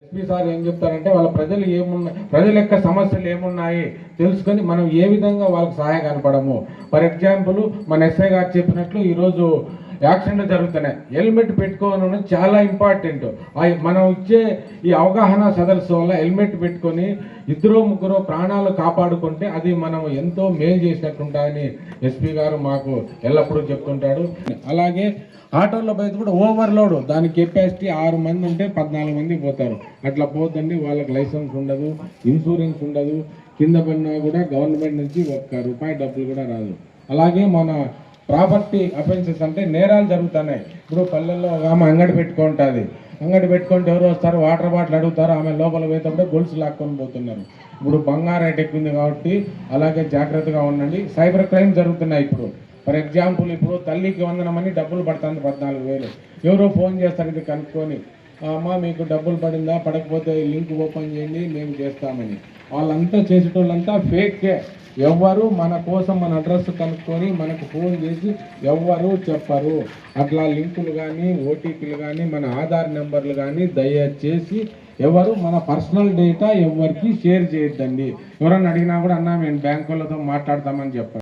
SP sir ఏం చెప్తారంటే వాళ్ళ ప్రజల యొక్క సమస్యలు ఏమున్నాయి తెలుసుకొని మనం ఏ విధంగా వాళ్ళకి సహాయం కనపడము. ఫర్ ఎగ్జాంపుల్ మన ఎస్ఐ గారు చెప్పినట్లు ఈరోజు యాక్సిడెంట్లు జరుగుతున్నాయి. హెల్మెట్ పెట్టుకోవడం చాలా ఇంపార్టెంట్. మనం ఇచ్చే ఈ అవగాహన సదస్సు వల్ల హెల్మెట్ పెట్టుకొని ఇద్దరు ముగ్గురు ప్రాణాలు కాపాడుకుంటే అది మనం ఎంతో మేలు చేసినట్టుంటాయని ఎస్పీ గారు మాకు ఎల్లప్పుడూ చెప్తుంటాడు. అలాగే ఆటోల్లో పోతే కూడా ఓవర్లోడ్, దాని కెపాసిటీ 6 మంది ఉంటే 14 మంది పోతారు. అట్లా పోతండి. వాళ్ళకి లైసెన్స్ ఉండదు, ఇన్సూరెన్స్ ఉండదు. కింద పడినా కూడా గవర్నమెంట్ నుంచి ₹1 డబ్బులు కూడా రాదు. అలాగే మన ప్రాపర్టీ అఫెన్సెస్ అంటే నేరాలు జరుగుతున్నాయి. ఇప్పుడు పల్లెల్లో ఆమె అంగడి పెట్టుకుంటుంది. అంగడి పెట్టుకుంటే ఎవరు వస్తారు, వాటర్ బాటిల్ అడుగుతారు, ఆమె లోపల పోయేటప్పుడే గొలుసు లాక్కొని పోతున్నారు. ఇప్పుడు బంగారం రేట్ ఎక్కువ ఉంది కాబట్టి అలాగే జాగ్రత్తగా ఉండండి. సైబర్ క్రైమ్ జరుగుతున్నాయి. ఇప్పుడు ఫర్ ఎగ్జాంపుల్ ఇప్పుడు తల్లికి వందనమని డబ్బులు పడుతుంది 14,000. ఎవరో ఫోన్ చేస్తారు ఇది కనుక్కొని, అమ్మ మీకు డబ్బులు పడిందా, పడకపోతే లింక్ ఓపెన్ చేయండి మేము చేస్తామని. వాళ్ళంతా చేసేటోళ్ళంతా ఫేకే. ఎవ్వరు మన కోసం మన అడ్రస్ కనుక్కొని మనకు ఫోన్ చేసి ఎవ్వరు చెప్పరు. అట్లా లింకులు కానీ ఓటీపీలు కానీ మన ఆధార్ నెంబర్లు కానీ దయచేసి ఎవరు మన పర్సనల్ డేటా ఎవరికి షేర్ చేయొద్దండి. ఎవరన్నా అడిగినా కూడా అన్నా మేము బ్యాంకు వాళ్ళతో మాట్లాడతామని చెప్పండి.